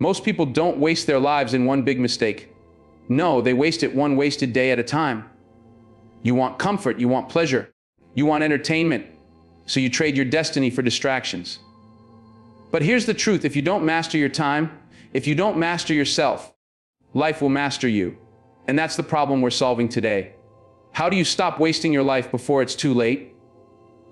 Most people don't waste their lives in one big mistake. No, they waste it one wasted day at a time. You want comfort, you want pleasure, you want entertainment, so you trade your destiny for distractions. But here's the truth: if you don't master your time, if you don't master yourself, life will master you. And that's the problem we're solving today. How do you stop wasting your life before it's too late?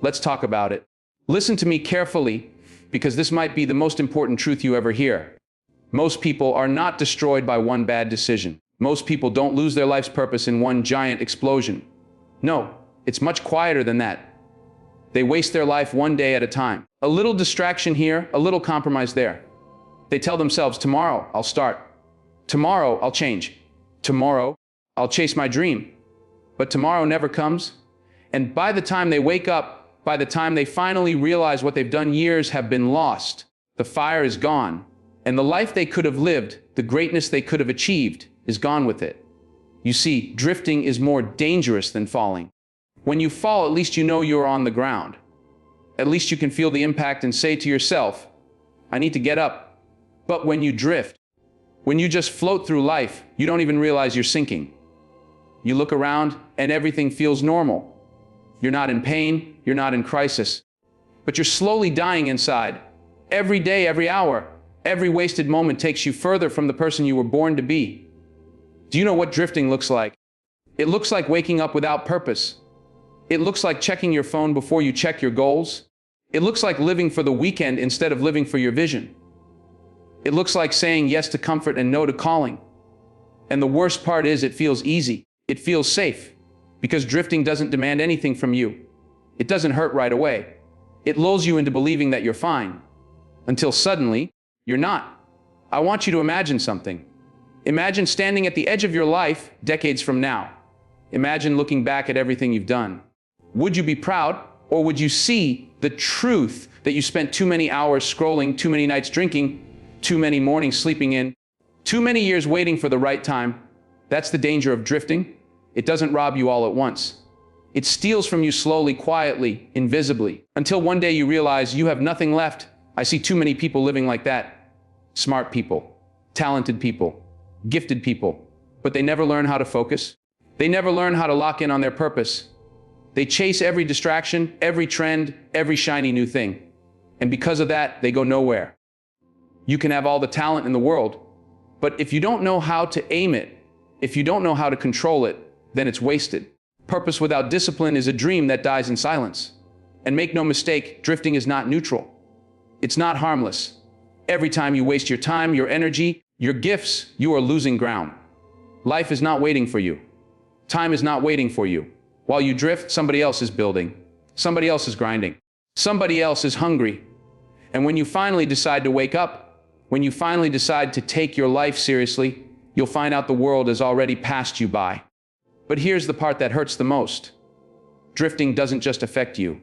Let's talk about it. Listen to me carefully, because this might be the most important truth you ever hear. Most people are not destroyed by one bad decision. Most people don't lose their life's purpose in one giant explosion. No, it's much quieter than that. They waste their life one day at a time. A little distraction here, a little compromise there. They tell themselves, tomorrow I'll start. Tomorrow I'll change. Tomorrow I'll chase my dream. But tomorrow never comes. And by the time they wake up, by the time they finally realize what they've done, years have been lost. The fire is gone. And the life they could have lived, the greatness they could have achieved, is gone with it. You see, drifting is more dangerous than falling. When you fall, at least you know you're on the ground. At least you can feel the impact and say to yourself, I need to get up. But when you drift, when you just float through life, you don't even realize you're sinking. You look around and everything feels normal. You're not in pain, you're not in crisis, but you're slowly dying inside. Every day, every hour, every wasted moment takes you further from the person you were born to be. Do you know what drifting looks like? It looks like waking up without purpose. It looks like checking your phone before you check your goals. It looks like living for the weekend instead of living for your vision. It looks like saying yes to comfort and no to calling. And the worst part is, it feels easy. It feels safe, because drifting doesn't demand anything from you. It doesn't hurt right away. It lulls you into believing that you're fine, until suddenly, you're not. I want you to imagine something. Imagine standing at the edge of your life decades from now. Imagine looking back at everything you've done. Would you be proud, or would you see the truth that you spent too many hours scrolling, too many nights drinking, too many mornings sleeping in, too many years waiting for the right time? That's the danger of drifting. It doesn't rob you all at once. It steals from you slowly, quietly, invisibly, until one day you realize you have nothing left. I see too many people living like that. Smart people, talented people, gifted people, but they never learn how to focus. They never learn how to lock in on their purpose. They chase every distraction, every trend, every shiny new thing. And because of that, they go nowhere. You can have all the talent in the world, but if you don't know how to aim it, if you don't know how to control it, then it's wasted. Purpose without discipline is a dream that dies in silence. And make no mistake, drifting is not neutral. It's not harmless. Every time you waste your time, your energy, your gifts, you are losing ground. Life is not waiting for you. Time is not waiting for you. While you drift, somebody else is building. Somebody else is grinding. Somebody else is hungry. And when you finally decide to wake up, when you finally decide to take your life seriously, you'll find out the world has already passed you by. But here's the part that hurts the most. Drifting doesn't just affect you.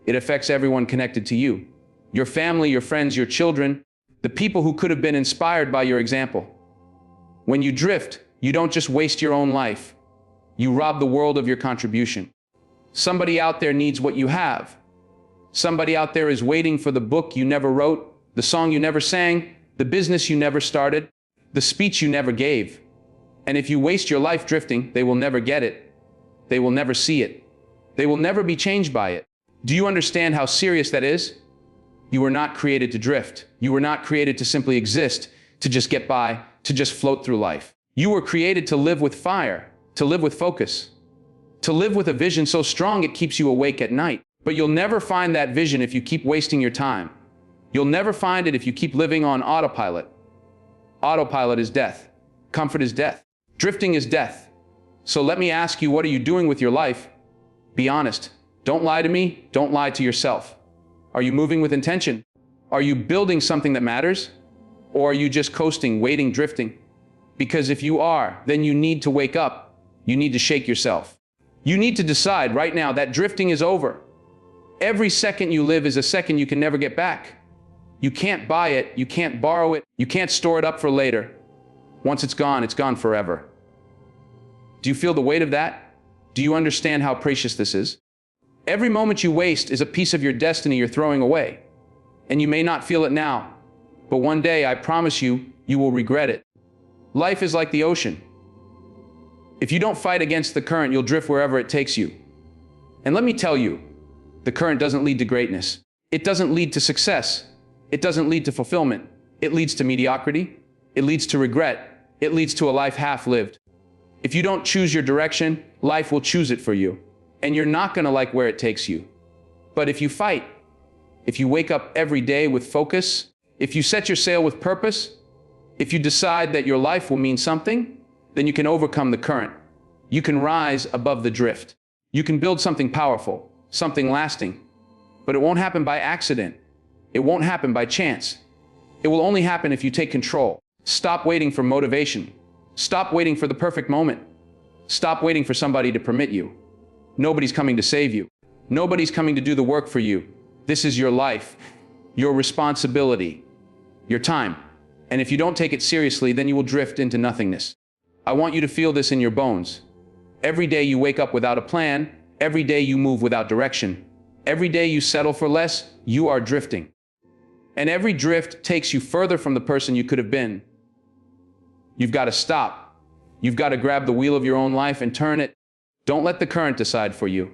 It affects everyone connected to you. Your family, your friends, your children, the people who could have been inspired by your example. When you drift, you don't just waste your own life. You rob the world of your contribution. Somebody out there needs what you have. Somebody out there is waiting for the book you never wrote, the song you never sang, the business you never started, the speech you never gave. And if you waste your life drifting, they will never get it. They will never see it. They will never be changed by it. Do you understand how serious that is? You were not created to drift. You were not created to simply exist, to just get by, to just float through life. You were created to live with fire, to live with focus, to live with a vision so strong it keeps you awake at night. But you'll never find that vision if you keep wasting your time. You'll never find it if you keep living on autopilot. Autopilot is death. Comfort is death. Drifting is death. So let me ask you, what are you doing with your life? Be honest. Don't lie to me. Don't lie to yourself. Are you moving with intention? Are you building something that matters? Or are you just coasting, waiting, drifting? Because if you are, then you need to wake up. You need to shake yourself. You need to decide right now that drifting is over. Every second you live is a second you can never get back. You can't buy it, you can't borrow it, you can't store it up for later. Once it's gone forever. Do you feel the weight of that? Do you understand how precious this is? Every moment you waste is a piece of your destiny you're throwing away. And you may not feel it now, but one day, I promise you, you will regret it. Life is like the ocean. If you don't fight against the current, you'll drift wherever it takes you. And let me tell you, the current doesn't lead to greatness. It doesn't lead to success. It doesn't lead to fulfillment. It leads to mediocrity. It leads to regret. It leads to a life half-lived. If you don't choose your direction, life will choose it for you. And you're not going to like where it takes you. But if you fight, if you wake up every day with focus, if you set your sail with purpose, if you decide that your life will mean something, then you can overcome the current. You can rise above the drift. You can build something powerful, something lasting. But it won't happen by accident. It won't happen by chance. It will only happen if you take control. Stop waiting for motivation. Stop waiting for the perfect moment. Stop waiting for somebody to permit you. Nobody's coming to save you. Nobody's coming to do the work for you. This is your life, your responsibility, your time. And if you don't take it seriously, then you will drift into nothingness. I want you to feel this in your bones. Every day you wake up without a plan. Every day you move without direction. Every day you settle for less, you are drifting. And every drift takes you further from the person you could have been. You've got to stop. You've got to grab the wheel of your own life and turn it. Don't let the current decide for you.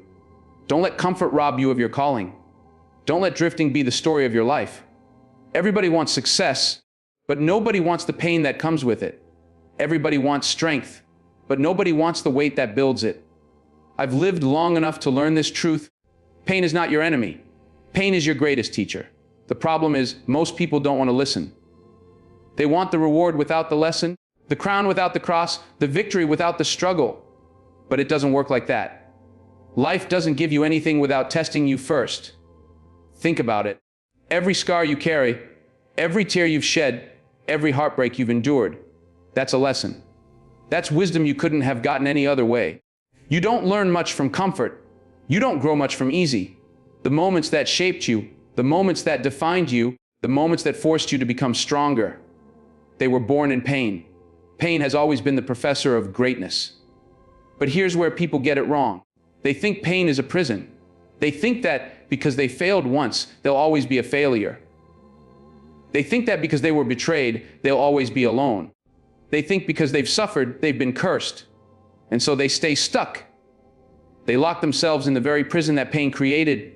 Don't let comfort rob you of your calling. Don't let drifting be the story of your life. Everybody wants success, but nobody wants the pain that comes with it. Everybody wants strength, but nobody wants the weight that builds it. I've lived long enough to learn this truth. Pain is not your enemy. Pain is your greatest teacher. The problem is, most people don't want to listen. They want the reward without the lesson, the crown without the cross, the victory without the struggle. But it doesn't work like that. Life doesn't give you anything without testing you first. Think about it. Every scar you carry, every tear you've shed, every heartbreak you've endured, that's a lesson. That's wisdom you couldn't have gotten any other way. You don't learn much from comfort. You don't grow much from easy. The moments that shaped you, the moments that defined you, the moments that forced you to become stronger, they were born in pain. Pain has always been the professor of greatness. But here's where people get it wrong. They think pain is a prison. They think that because they failed once, they'll always be a failure. They think that because they were betrayed, they'll always be alone. They think because they've suffered, they've been cursed. And so they stay stuck. They lock themselves in the very prison that pain created,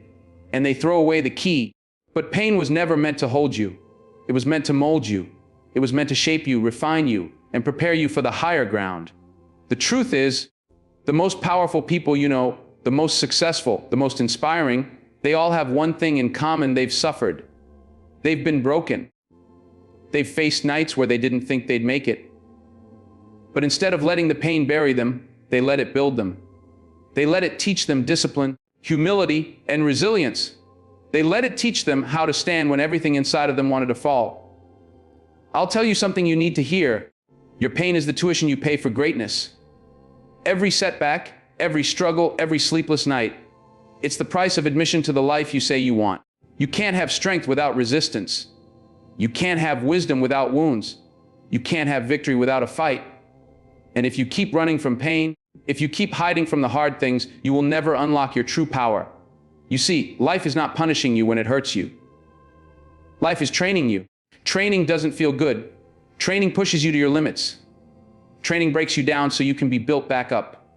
and they throw away the key. But pain was never meant to hold you. It was meant to mold you. It was meant to shape you, refine you, and prepare you for the higher ground. The truth is, the most powerful people you know, the most successful, the most inspiring, they all have one thing in common: they've suffered. They've been broken. They've faced nights where they didn't think they'd make it. But instead of letting the pain bury them, they let it build them. They let it teach them discipline, humility, and resilience. They let it teach them how to stand when everything inside of them wanted to fall. I'll tell you something you need to hear. Your pain is the tuition you pay for greatness. Every setback, every struggle, every sleepless night, it's the price of admission to the life you say you want. You can't have strength without resistance. You can't have wisdom without wounds. You can't have victory without a fight. And if you keep running from pain, if you keep hiding from the hard things, you will never unlock your true power. You see, life is not punishing you when it hurts you. Life is training you. Training doesn't feel good. Training pushes you to your limits. Training breaks you down so you can be built back up.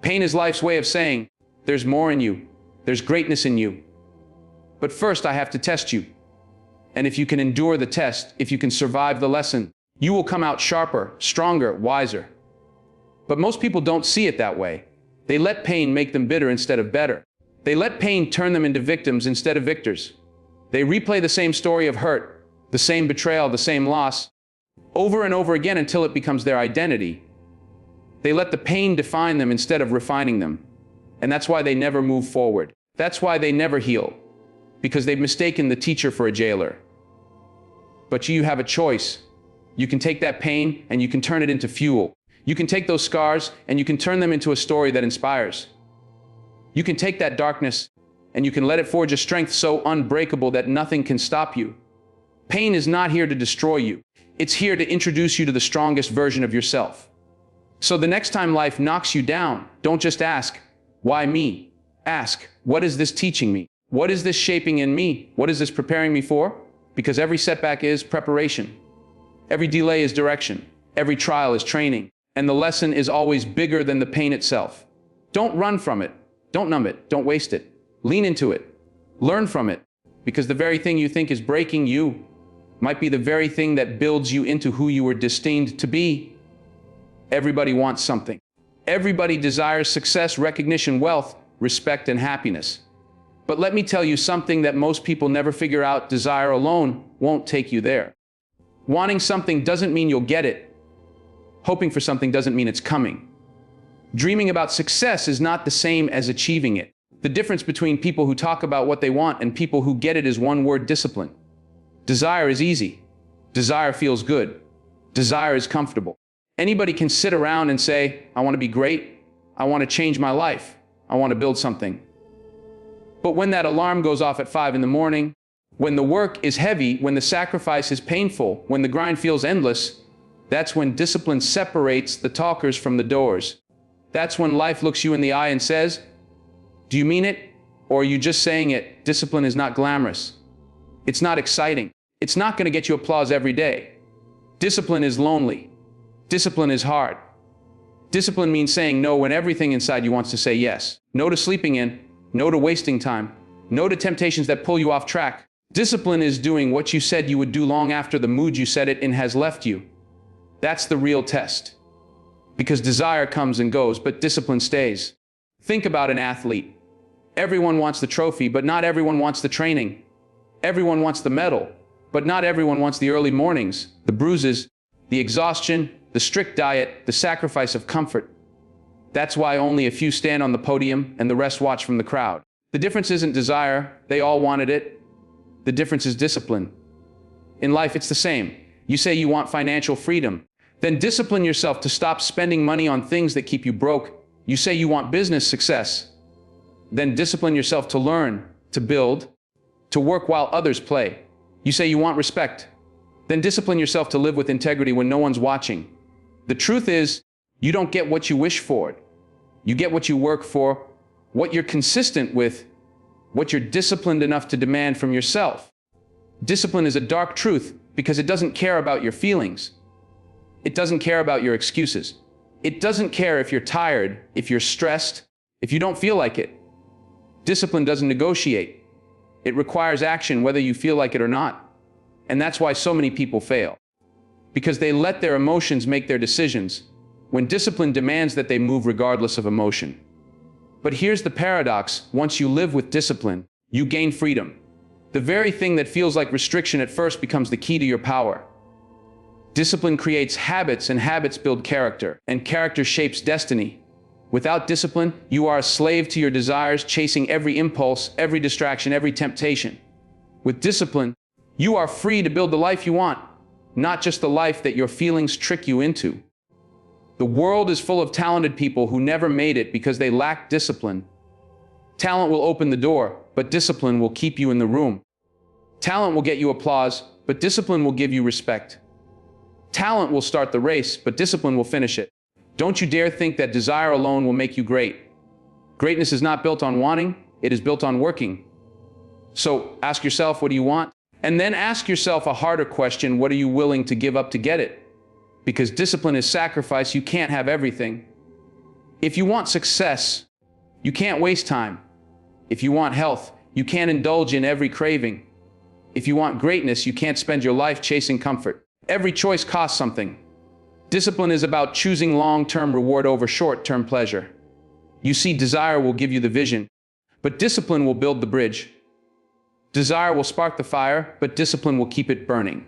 Pain is life's way of saying, there's more in you. There's greatness in you. But first I have to test you. And if you can endure the test, if you can survive the lesson, you will come out sharper, stronger, wiser. But most people don't see it that way. They let pain make them bitter instead of better. They let pain turn them into victims instead of victors. They replay the same story of hurt, the same betrayal, the same loss, over and over again until it becomes their identity. They let the pain define them instead of refining them. And that's why they never move forward. That's why they never heal. Because they've mistaken the teacher for a jailer. But you have a choice. You can take that pain and you can turn it into fuel. You can take those scars and you can turn them into a story that inspires. You can take that darkness and you can let it forge a strength so unbreakable that nothing can stop you. Pain is not here to destroy you. It's here to introduce you to the strongest version of yourself. So the next time life knocks you down, don't just ask, why me? Ask, what is this teaching me? What is this shaping in me? What is this preparing me for? Because every setback is preparation. Every delay is direction. Every trial is training. And the lesson is always bigger than the pain itself. Don't run from it. Don't numb it. Don't waste it. Lean into it. Learn from it. Because the very thing you think is breaking you might be the very thing that builds you into who you were destined to be. Everybody wants something. Everybody desires success, recognition, wealth, respect, and happiness. But let me tell you something that most people never figure out: desire alone won't take you there. Wanting something doesn't mean you'll get it. Hoping for something doesn't mean it's coming. Dreaming about success is not the same as achieving it. The difference between people who talk about what they want and people who get it is one word: discipline. Desire is easy. Desire feels good. Desire is comfortable. Anybody can sit around and say, I want to be great. I want to change my life. I want to build something. But when that alarm goes off at 5 in the morning, when the work is heavy, when the sacrifice is painful, when the grind feels endless, that's when discipline separates the talkers from the doers. That's when life looks you in the eye and says, do you mean it? Or are you just saying it? Discipline is not glamorous. It's not exciting. It's not going to get you applause every day. Discipline is lonely. Discipline is hard. Discipline means saying no when everything inside you wants to say yes. No to sleeping in. No to wasting time. No to temptations that pull you off track. Discipline is doing what you said you would do long after the mood you said it in has left you. That's the real test. Because desire comes and goes, but discipline stays. Think about an athlete. Everyone wants the trophy, but not everyone wants the training. Everyone wants the medal, but not everyone wants the early mornings, the bruises, the exhaustion, the strict diet, the sacrifice of comfort. That's why only a few stand on the podium and the rest watch from the crowd. The difference isn't desire. They all wanted it. The difference is discipline. In life, it's the same. You say you want financial freedom. Then discipline yourself to stop spending money on things that keep you broke. You say you want business success. Then discipline yourself to learn, to build, to work while others play. You say you want respect. Then discipline yourself to live with integrity when no one's watching. The truth is, you don't get what you wish for. You get what you work for, what you're consistent with, what you're disciplined enough to demand from yourself. Discipline is a dark truth because it doesn't care about your feelings. It doesn't care about your excuses. It doesn't care if you're tired, if you're stressed, if you don't feel like it. Discipline doesn't negotiate. It requires action whether you feel like it or not. And that's why so many people fail. Because they let their emotions make their decisions, when discipline demands that they move regardless of emotion. But here's the paradox: once you live with discipline, you gain freedom. The very thing that feels like restriction at first becomes the key to your power. Discipline creates habits, and habits build character, and character shapes destiny. Without discipline, you are a slave to your desires, chasing every impulse, every distraction, every temptation. With discipline, you are free to build the life you want, not just the life that your feelings trick you into. The world is full of talented people who never made it because they lacked discipline. Talent will open the door, but discipline will keep you in the room. Talent will get you applause, but discipline will give you respect. Talent will start the race, but discipline will finish it. Don't you dare think that desire alone will make you great. Greatness is not built on wanting, it is built on working. So ask yourself, what do you want? And then ask yourself a harder question: what are you willing to give up to get it? Because discipline is sacrifice. You can't have everything. If you want success, you can't waste time. If you want health, you can't indulge in every craving. If you want greatness, you can't spend your life chasing comfort. Every choice costs something. Discipline is about choosing long-term reward over short-term pleasure. You see, desire will give you the vision, but discipline will build the bridge. Desire will spark the fire, but discipline will keep it burning.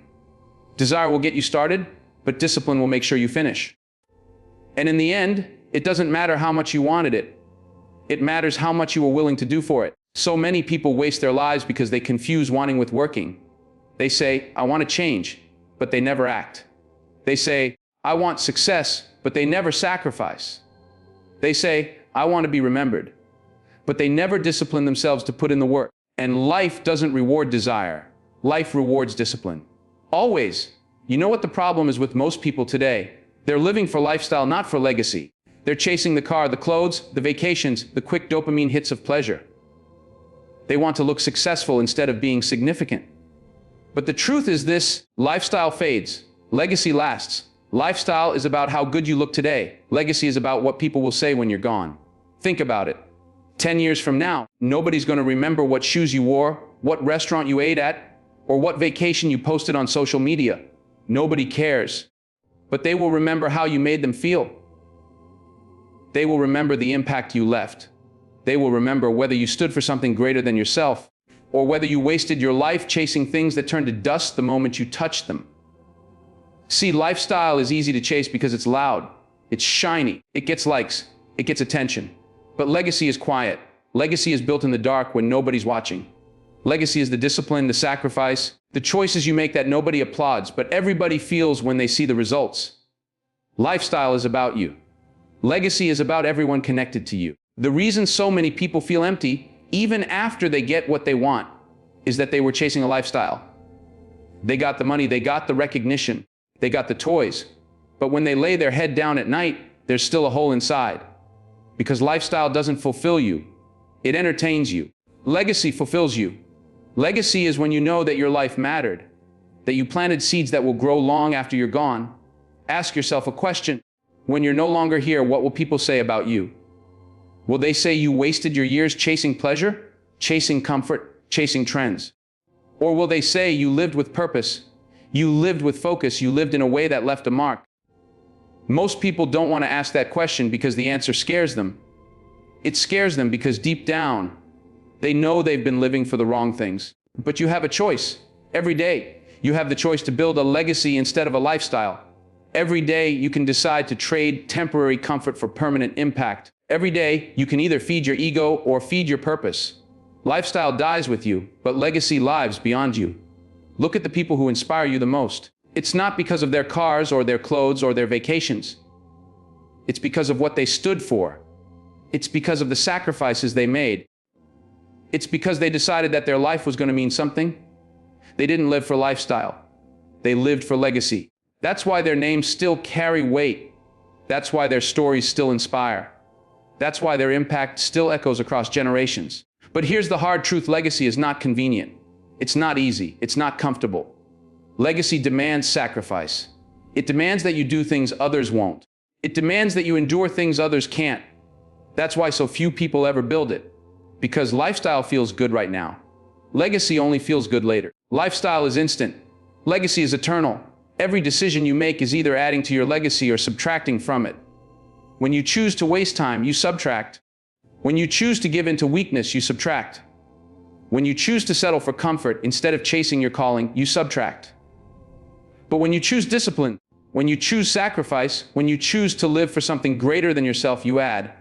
Desire will get you started, but discipline will make sure you finish. And in the end, it doesn't matter how much you wanted it. It matters how much you were willing to do for it. So many people waste their lives because they confuse wanting with working. They say, I want to change, but they never act. They say, I want success, but they never sacrifice. They say, I want to be remembered, but they never discipline themselves to put in the work. And life doesn't reward desire. Life rewards discipline. Always. You know what the problem is with most people today? They're living for lifestyle, not for legacy. They're chasing the car, the clothes, the vacations, the quick dopamine hits of pleasure. They want to look successful instead of being significant. But the truth is this: lifestyle fades, Legacy lasts. Lifestyle is about how good you look today. Legacy is about what people will say when you're gone. Think about it. 10 years from now, nobody's going to remember what shoes you wore, what restaurant you ate at, or what vacation you posted on social media. Nobody cares. But they will remember how you made them feel. They will remember the impact you left. They will remember whether you stood for something greater than yourself, or whether you wasted your life chasing things that turned to dust the moment you touched them. See, lifestyle is easy to chase because it's loud, it's shiny, it gets likes, it gets attention. But legacy is quiet. Legacy is built in the dark when nobody's watching. Legacy is the discipline, the sacrifice, the choices you make that nobody applauds, but everybody feels when they see the results. Lifestyle is about you. Legacy is about everyone connected to you. The reason so many people feel empty, even after they get what they want, is that they were chasing a lifestyle. They got the money, they got the recognition, they got the toys, but when they lay their head down at night, there's still a hole inside. Because lifestyle doesn't fulfill you, it entertains you. Legacy fulfills you. Legacy is when you know that your life mattered, that you planted seeds that will grow long after you're gone. Ask yourself a question. When you're no longer here, what will people say about you? Will they say you wasted your years chasing pleasure, chasing comfort, chasing trends? Or will they say you lived with purpose, you lived with focus, you lived in a way that left a mark? Most people don't want to ask that question because the answer scares them. It scares them because deep down, they know they've been living for the wrong things. But you have a choice. Every day, you have the choice to build a legacy instead of a lifestyle. Every day, you can decide to trade temporary comfort for permanent impact. Every day, you can either feed your ego or feed your purpose. Lifestyle dies with you, but legacy lives beyond you. Look at the people who inspire you the most. It's not because of their cars or their clothes or their vacations. It's because of what they stood for. It's because of the sacrifices they made. It's because they decided that their life was going to mean something. They didn't live for lifestyle. They lived for legacy. That's why their names still carry weight. That's why their stories still inspire. That's why their impact still echoes across generations. But here's the hard truth: legacy is not convenient. It's not easy. It's not comfortable. Legacy demands sacrifice. It demands that you do things others won't. It demands that you endure things others can't. That's why so few people ever build it. Because lifestyle feels good right now. Legacy only feels good later. Lifestyle is instant. Legacy is eternal. Every decision you make is either adding to your legacy or subtracting from it. When you choose to waste time, you subtract. When you choose to give in to weakness, you subtract. When you choose to settle for comfort instead of chasing your calling, you subtract. But when you choose discipline, when you choose sacrifice, when you choose to live for something greater than yourself, you add.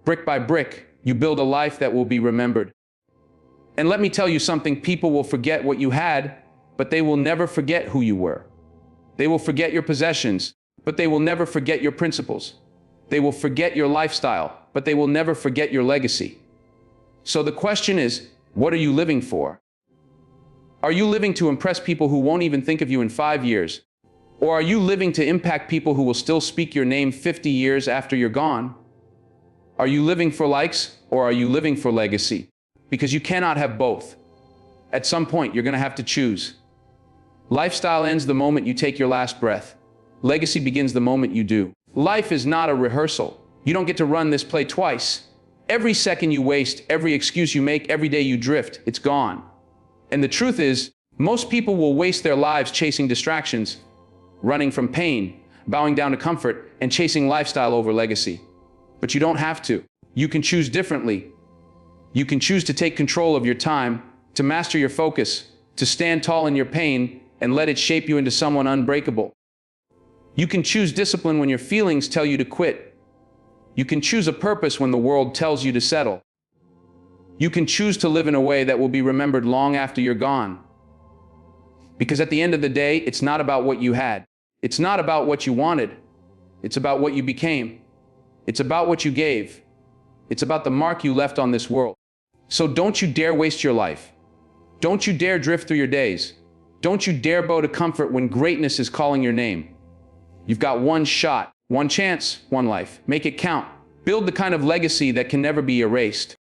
Brick by brick, you build a life that will be remembered. And let me tell you something: people will forget what you had, but they will never forget who you were. They will forget your possessions, but they will never forget your principles. They will forget your lifestyle, but they will never forget your legacy. So the question is, what are you living for? Are you living to impress people who won't even think of you in 5 years? Or are you living to impact people who will still speak your name 50 years after you're gone? Are you living for likes, or are you living for legacy? Because you cannot have both. At some point, you're going to have to choose. Lifestyle ends the moment you take your last breath. Legacy begins the moment you do. Life is not a rehearsal. You don't get to run this play twice. Every second you waste, every excuse you make, every day you drift, it's gone. And the truth is, most people will waste their lives chasing distractions, running from pain, bowing down to comfort, and chasing lifestyle over legacy. But you don't have to. You can choose differently. You can choose to take control of your time, to master your focus, to stand tall in your pain, and let it shape you into someone unbreakable. You can choose discipline when your feelings tell you to quit. You can choose a purpose when the world tells you to settle. You can choose to live in a way that will be remembered long after you're gone. Because at the end of the day, it's not about what you had. It's not about what you wanted. It's about what you became. It's about what you gave. It's about the mark you left on this world. So don't you dare waste your life. Don't you dare drift through your days. Don't you dare bow to comfort when greatness is calling your name. You've got one shot, one chance, one life. Make it count. Build the kind of legacy that can never be erased.